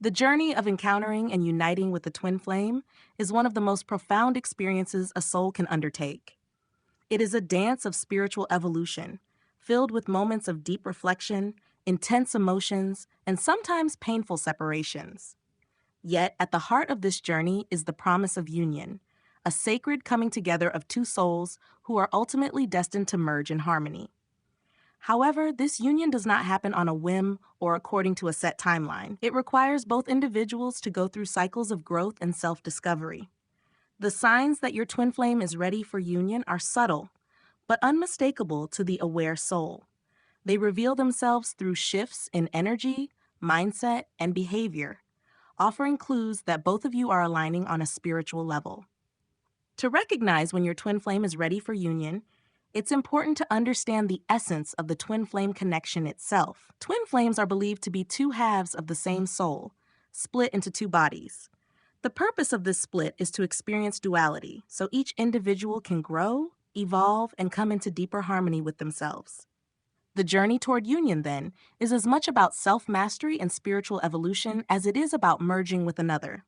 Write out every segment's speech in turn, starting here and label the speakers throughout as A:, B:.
A: The journey of encountering and uniting with the twin flame is one of the most profound experiences a soul can undertake. It is a dance of spiritual evolution, filled with moments of deep reflection, intense emotions, and sometimes painful separations. Yet, at the heart of this journey is the promise of union, a sacred coming together of two souls who are ultimately destined to merge in harmony. However, this union does not happen on a whim or according to a set timeline. It requires both individuals to go through cycles of growth and self discovery. The signs that your twin flame is ready for union are subtle, but unmistakable to the aware soul. They reveal themselves through shifts in energy, mindset, and behavior, offering clues that both of you are aligning on a spiritual level. To recognize when your twin flame is ready for union, it's important to understand the essence of the twin flame connection itself. Twin flames are believed to be two halves of the same soul, split into two bodies. The purpose of this split is to experience duality, so each individual can grow, evolve, and come into deeper harmony with themselves. The journey toward union, then, is as much about self mastery and spiritual evolution as it is about merging with another.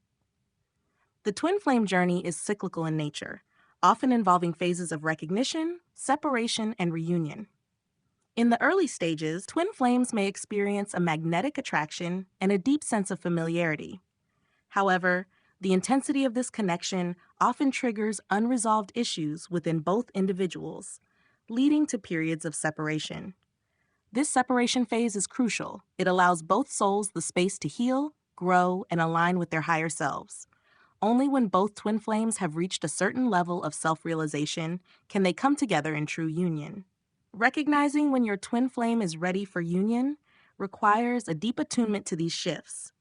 A: The twin flame journey is cyclical in nature, often involving phases of recognition, separation, and reunion. In the early stages, twin flames may experience a magnetic attraction and a deep sense of familiarity. However, the intensity of this connection often triggers unresolved issues within both individuals, leading to periods of separation. This separation phase is crucial. It allows both souls the space to heal, grow, and align with their higher selves. Only when both twin flames have reached a certain level of self-realization can they come together in true union. Recognizing when your twin flame is ready for union requires a deep attunement to these shifts.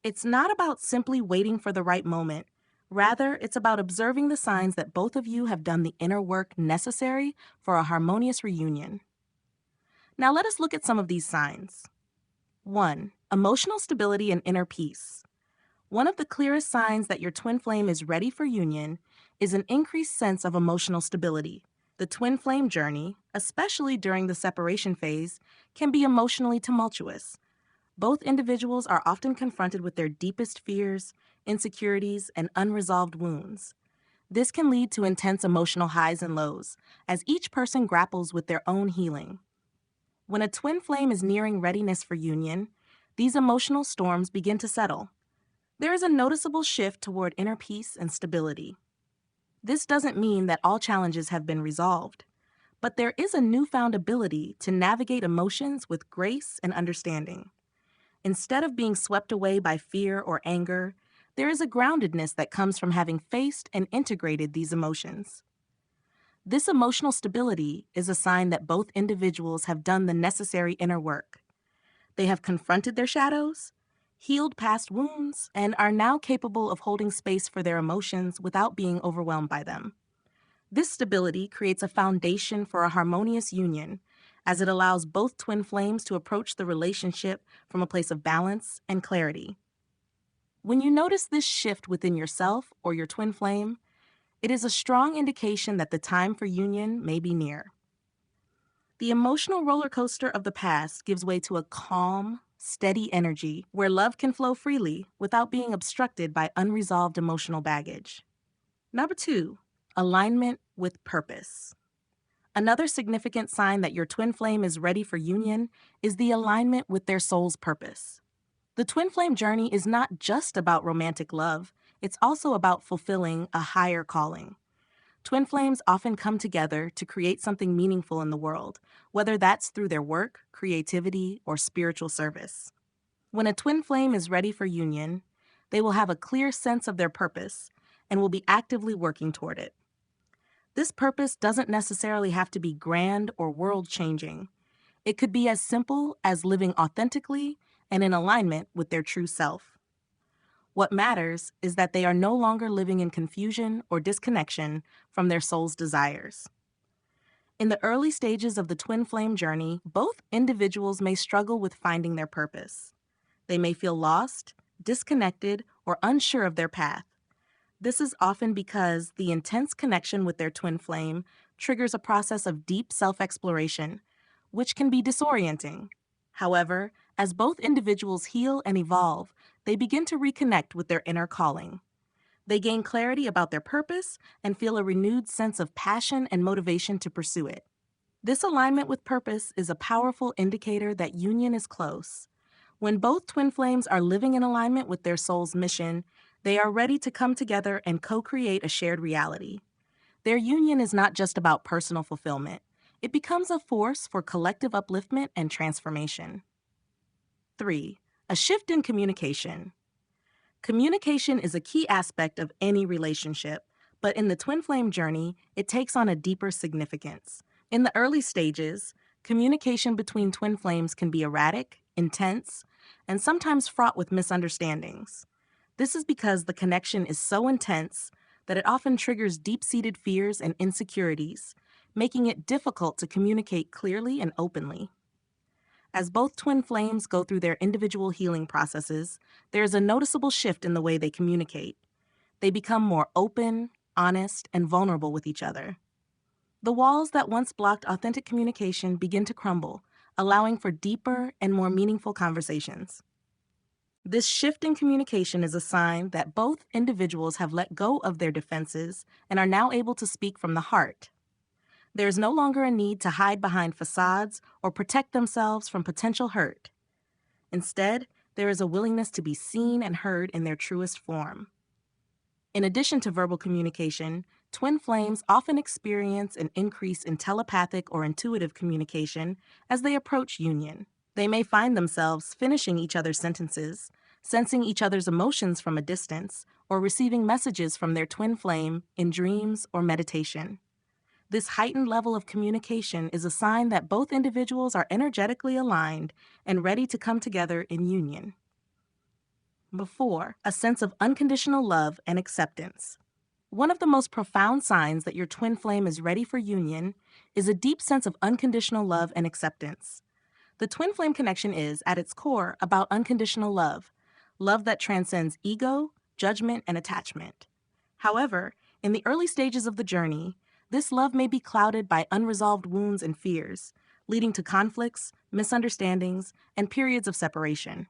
A: It's not about simply waiting for the right moment. Rather, it's about observing the signs that both of you have done the inner work necessary for a harmonious reunion. Now let us look at some of these signs. 1. Emotional stability and inner peace. One of the clearest signs that your twin flame is ready for union is an increased sense of emotional stability. The twin flame journey, especially during the separation phase, can be emotionally tumultuous. Both individuals are often confronted with their deepest fears, insecurities, and unresolved wounds. This can lead to intense emotional highs and lows, as each person grapples with their own healing. When a twin flame is nearing readiness for union, these emotional storms begin to settle. There is a noticeable shift toward inner peace and stability. This doesn't mean that all challenges have been resolved, but there is a newfound ability to navigate emotions with grace and understanding. Instead of being swept away by fear or anger, there is a groundedness that comes from having faced and integrated these emotions. This emotional stability is a sign that both individuals have done the necessary inner work. They have confronted their shadows, healed past wounds, and are now capable of holding space for their emotions without being overwhelmed by them. This stability creates a foundation for a harmonious union, as it allows both twin flames to approach the relationship from a place of balance and clarity. When you notice this shift within yourself or your twin flame, it is a strong indication that the time for union may be near. The emotional roller coaster of the past gives way to a calm, steady energy where love can flow freely without being obstructed by unresolved emotional baggage. Number 2, alignment with purpose. Another significant sign that your twin flame is ready for union is the alignment with their soul's purpose. The twin flame journey is not just about romantic love, it's also about fulfilling a higher calling. Twin flames often come together to create something meaningful in the world, whether that's through their work, creativity, or spiritual service. When a twin flame is ready for union, they will have a clear sense of their purpose and will be actively working toward it. This purpose doesn't necessarily have to be grand or world-changing. It could be as simple as living authentically and in alignment with their true self. What matters is that they are no longer living in confusion or disconnection from their soul's desires. In the early stages of the twin flame journey, both individuals may struggle with finding their purpose. They may feel lost, disconnected, or unsure of their path. This is often because the intense connection with their twin flame triggers a process of deep self-exploration, which can be disorienting. However, As both individuals heal and evolve, they begin to reconnect with their inner calling. They gain clarity about their purpose and feel a renewed sense of passion and motivation to pursue it. This alignment with purpose is a powerful indicator that union is close. When both twin flames are living in alignment with their soul's mission, they are ready to come together and co-create a shared reality. Their union is not just about personal fulfillment. It becomes a force for collective upliftment and transformation. 3. A shift in communication. Communication is a key aspect of any relationship, but in the twin flame journey, it takes on a deeper significance. In the early stages, communication between twin flames can be erratic, intense, and sometimes fraught with misunderstandings. This is because the connection is so intense that it often triggers deep-seated fears and insecurities, making it difficult to communicate clearly and openly. As both twin flames go through their individual healing processes, there is a noticeable shift in the way they communicate. They become more open, honest, and vulnerable with each other. The walls that once blocked authentic communication begin to crumble, allowing for deeper and more meaningful conversations. This shift in communication is a sign that both individuals have let go of their defenses and are now able to speak from the heart. There is no longer a need to hide behind facades or protect themselves from potential hurt. Instead, there is a willingness to be seen and heard in their truest form. In addition to verbal communication, twin flames often experience an increase in telepathic or intuitive communication as they approach union. They may find themselves finishing each other's sentences, sensing each other's emotions from a distance, or receiving messages from their twin flame in dreams or meditation. This heightened level of communication is a sign that both individuals are energetically aligned and ready to come together in union. 4. A sense of unconditional love and acceptance. One of the most profound signs that your twin flame is ready for union is a deep sense of unconditional love and acceptance. The twin flame connection is, at its core, about unconditional love, love that transcends ego, judgment, and attachment. However, in the early stages of the journey, this love may be clouded by unresolved wounds and fears, leading to conflicts, misunderstandings, and periods of separation.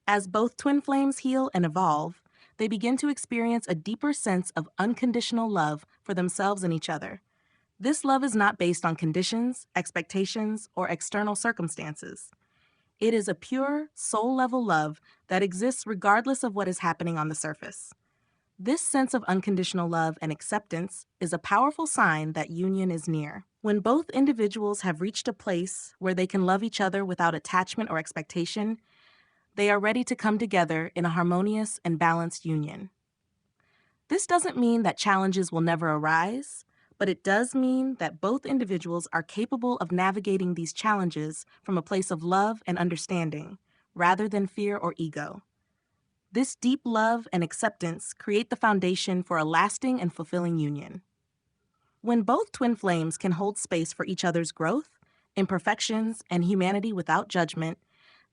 A: As both twin flames heal and evolve, they begin to experience a deeper sense of unconditional love for themselves and each other. This love is not based on conditions, expectations, or external circumstances. It is a pure, soul-level love that exists regardless of what is happening on the surface. This sense of unconditional love and acceptance is a powerful sign that union is near. When both individuals have reached a place where they can love each other without attachment or expectation, they are ready to come together in a harmonious and balanced union. This doesn't mean that challenges will never arise, but it does mean that both individuals are capable of navigating these challenges from a place of love and understanding, rather than fear or ego. This deep love and acceptance create the foundation for a lasting and fulfilling union. When both twin flames can hold space for each other's growth, imperfections, and humanity without judgment,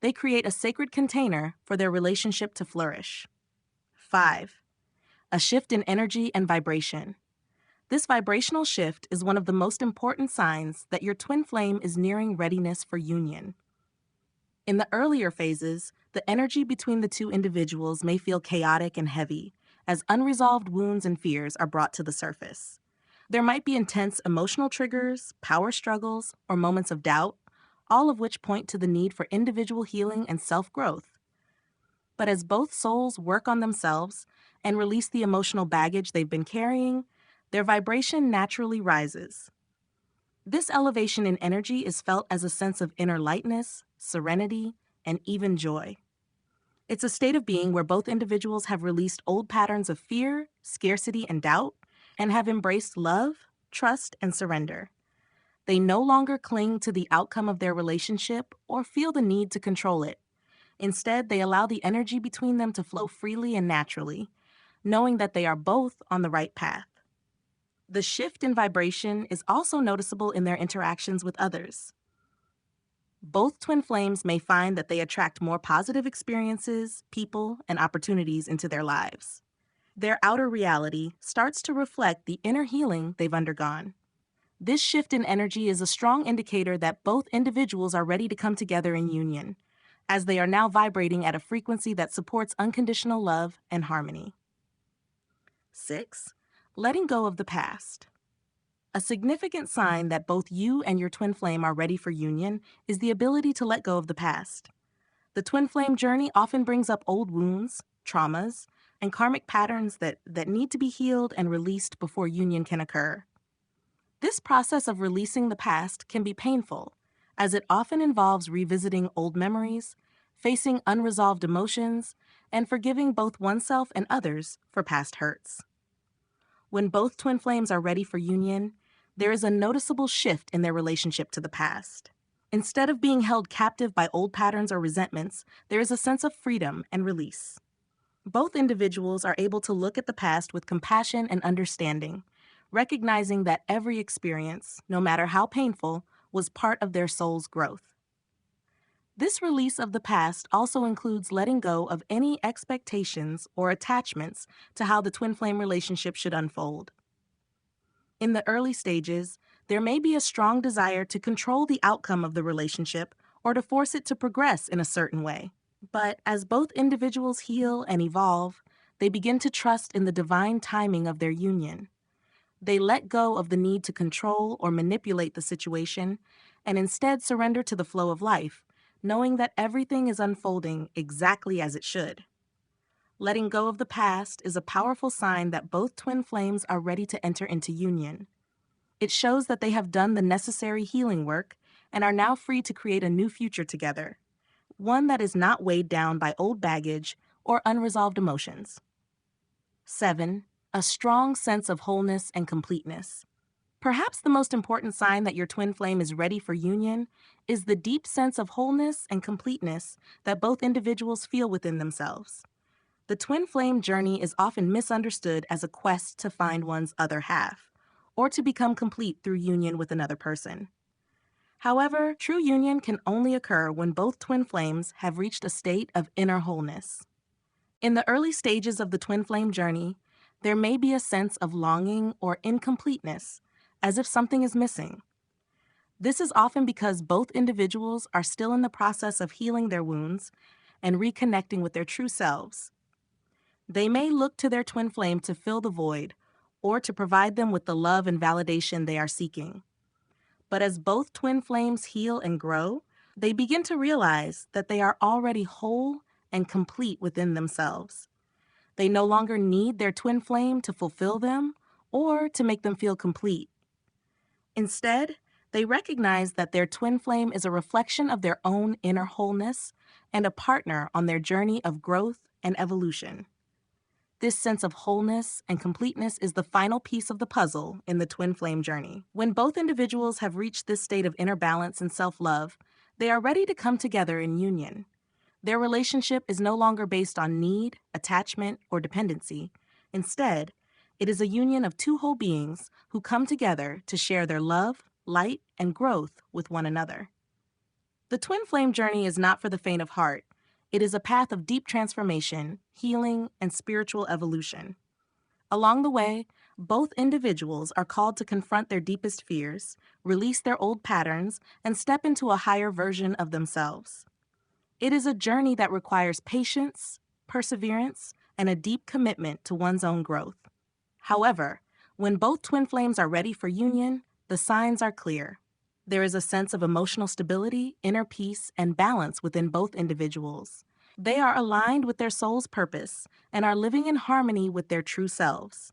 A: they create a sacred container for their relationship to flourish. 5. A shift in energy and vibration. This vibrational shift is one of the most important signs that your twin flame is nearing readiness for union. In the earlier phases, the energy between the two individuals may feel chaotic and heavy, as unresolved wounds and fears are brought to the surface. There might be intense emotional triggers, power struggles, or moments of doubt, all of which point to the need for individual healing and self-growth. But as both souls work on themselves and release the emotional baggage they've been carrying, their vibration naturally rises. This elevation in energy is felt as a sense of inner lightness, serenity, and even joy. It's a state of being where both individuals have released old patterns of fear, scarcity, and doubt, and have embraced love, trust, and surrender. They no longer cling to the outcome of their relationship or feel the need to control it. Instead, they allow the energy between them to flow freely and naturally, knowing that they are both on the right path. The shift in vibration is also noticeable in their interactions with others. Both twin flames may find that they attract more positive experiences, people, and opportunities into their lives. Their outer reality starts to reflect the inner healing they've undergone. This shift in energy is a strong indicator that both individuals are ready to come together in union. as they are now vibrating at a frequency that supports unconditional love and harmony. 6. Letting go of the past. A significant sign that both you and your twin flame are ready for union is the ability to let go of the past. The twin flame journey often brings up old wounds, traumas, and karmic patterns that need to be healed and released before union can occur. This process of releasing the past can be painful, as it often involves revisiting old memories, facing unresolved emotions, and forgiving both oneself and others for past hurts. When both twin flames are ready for union, there is a noticeable shift in their relationship to the past. Instead of being held captive by old patterns or resentments, there is a sense of freedom and release. Both individuals are able to look at the past with compassion and understanding, recognizing that every experience, no matter how painful, was part of their soul's growth. This release of the past also includes letting go of any expectations or attachments to how the twin flame relationship should unfold. In the early stages, there may be a strong desire to control the outcome of the relationship or to force it to progress in a certain way. But as both individuals heal and evolve, they begin to trust in the divine timing of their union. They let go of the need to control or manipulate the situation and instead surrender to the flow of life, knowing that everything is unfolding exactly as it should. Letting go of the past is a powerful sign that both twin flames are ready to enter into union. It shows that they have done the necessary healing work and are now free to create a new future together, one that is not weighed down by old baggage or unresolved emotions. 7. A strong sense of wholeness and completeness. Perhaps the most important sign that your twin flame is ready for union is the deep sense of wholeness and completeness that both individuals feel within themselves. The twin flame journey is often misunderstood as a quest to find one's other half, or to become complete through union with another person. However, true union can only occur when both twin flames have reached a state of inner wholeness. In the early stages of the twin flame journey, there may be a sense of longing or incompleteness, as if something is missing. This is often because both individuals are still in the process of healing their wounds and reconnecting with their true selves. They may look to their twin flame to fill the void or to provide them with the love and validation they are seeking. But as both twin flames heal and grow, they begin to realize that they are already whole and complete within themselves. They no longer need their twin flame to fulfill them or to make them feel complete. Instead, they recognize that their twin flame is a reflection of their own inner wholeness and a partner on their journey of growth and evolution. This sense of wholeness and completeness is the final piece of the puzzle in the twin flame journey. When both individuals have reached this state of inner balance and self-love, they are ready to come together in union. Their relationship is no longer based on need, attachment, or dependency. Instead, it is a union of two whole beings who come together to share their love, light, and growth with one another. The twin flame journey is not for the faint of heart. It is a path of deep transformation, healing, and spiritual evolution. Along the way, both individuals are called to confront their deepest fears, release their old patterns, and step into a higher version of themselves. It is a journey that requires patience, perseverance, and a deep commitment to one's own growth. However, when both twin flames are ready for union, the signs are clear. There is a sense of emotional stability, inner peace, and balance within both individuals. They are aligned with their soul's purpose and are living in harmony with their true selves.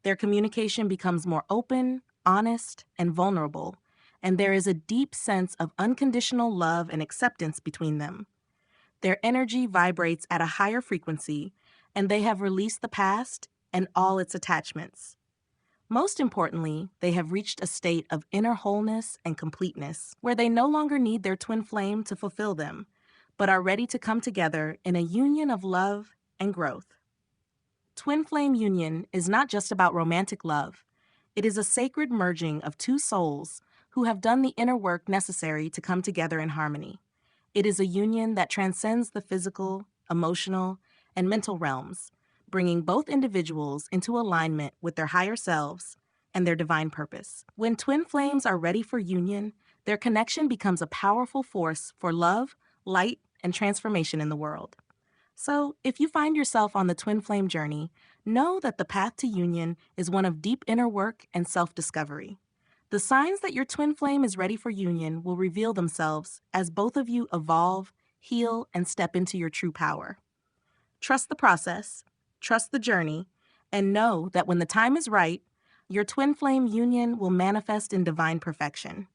A: Their communication becomes more open, honest, and vulnerable, and there is a deep sense of unconditional love and acceptance between them. Their energy vibrates at a higher frequency, and they have released the past and all its attachments. Most importantly, they have reached a state of inner wholeness and completeness, where they no longer need their twin flame to fulfill them, but are ready to come together in a union of love and growth. Twin flame union is not just about romantic love. It is a sacred merging of two souls who have done the inner work necessary to come together in harmony. It is a union that transcends the physical, emotional, and mental realms, bringing both individuals into alignment with their higher selves and their divine purpose. When twin flames are ready for union, their connection becomes a powerful force for love, light, and transformation in the world. So, if you find yourself on the twin flame journey, know that the path to union is one of deep inner work and self discovery. The signs that your twin flame is ready for union will reveal themselves as both of you evolve, heal, and step into your true power. Trust the process, trust the journey, and know that when the time is right, your twin flame union will manifest in divine perfection.